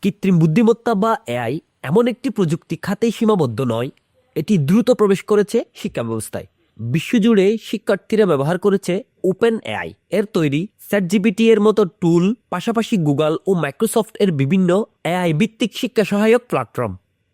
কৃত্রিম বুদ্ধিমত্তা বা এআই এমন একটি প্রযুক্তি খাতেই সীমাবদ্ধ নয়, এটি দ্রুত প্রবেশ করেছে শিক্ষা ব্যবস্থায়। বিশ্বজুড়ে শিক্ষার্থীরা ব্যবহার করেছে ওপেন এআই এর তৈরি চ্যাটজিপিটি এর মতো টুল, পাশাপাশি গুগল ও মাইক্রোসফট এর বিভিন্ন এআই ভিত্তিক শিক্ষা সহায়ক প্ল্যাটফর্ম।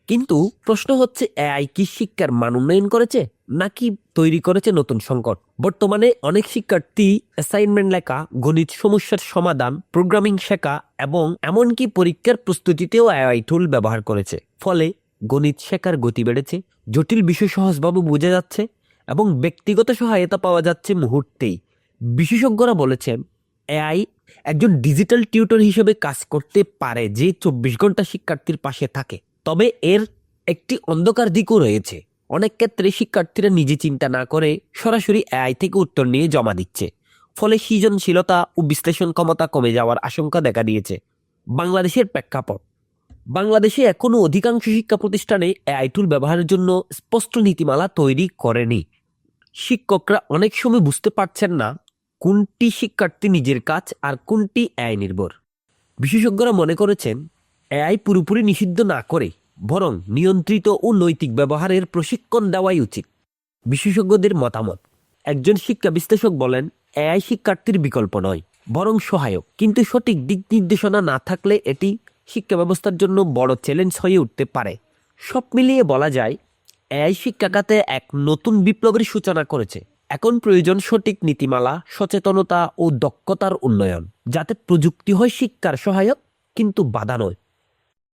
কিন্তু প্রশ্ন হচ্ছে, এআই কি শিক্ষার মান উন্নয়ন করেছে নাকি তৈরি করেছে নতুন সংকট? বর্তমানে অনেক শিক্ষার্থী অ্যাসাইনমেন্ট লেখা, গণিত সমস্যার সমাধান, প্রোগ্রামিং শেখা এবং এমনকি পরীক্ষার প্রস্তুতিতেও এআই টুল ব্যবহার করেছে। ফলে গণিত শেখার গতি বেড়েছে, জটিল বিষয় সহজভাবে বোঝা যাচ্ছে এবং ব্যক্তিগত সহায়তা পাওয়া যাচ্ছে মুহূর্তেই। বিশেষজ্ঞরা বলেছেন, এআই একজন ডিজিটাল টিউটর হিসেবে কাজ করতে পারে যে 24 ঘন্টা শিক্ষার্থীর পাশে থাকে। তবে এর একটি অন্ধকার দিকও রয়েছে। অনেক ক্ষেত্রে শিক্ষার্থীরা নিজে চিন্তা না করে সরাসরি এআই থেকে উত্তর নিয়ে জমা দিচ্ছে। ফলে সৃজনশীলতা ও বিশ্লেষণ ক্ষমতা কমে যাওয়ার আশঙ্কা দেখা দিয়েছে। বাংলাদেশের প্রেক্ষাপট: বাংলাদেশে এখনও অধিকাংশ শিক্ষা প্রতিষ্ঠানে এআই টুল ব্যবহারের জন্য স্পষ্ট নীতিমালা তৈরি করেনি। শিক্ষকরা অনেক সময় বুঝতে পারছেন না কোনটি শিক্ষার্থী নিজের কাজ আর কোনটি এআই নির্ভর। বিশেষজ্ঞরা মনে করেছেন, এআই পুরোপুরি নিষিদ্ধ না করে বরং নিয়ন্ত্রিত ও নৈতিক ব্যবহারের প্রশিক্ষণ দেওয়াই উচিত। বিশেষজ্ঞদের মতামত: একজন শিক্ষা বিশ্লেষক বলেন, এআই শিক্ষার্থীর বিকল্প নয়, বরং সহায়ক। কিন্তু সঠিক দিক নির্দেশনা না থাকলে এটি শিক্ষা ব্যবস্থার জন্য বড় চ্যালেঞ্জ হয়ে উঠতে পারে। সব মিলিয়ে বলা যায়, এআই শিক্ষা খাতে এক নতুন বিপ্লবের সূচনা করেছে। এখন প্রয়োজন সঠিক নীতিমালা, সচেতনতা ও দক্ষতার উন্নয়ন, যাতে প্রযুক্তি হয় শিক্ষার সহায়ক কিন্তু বাধা নয়।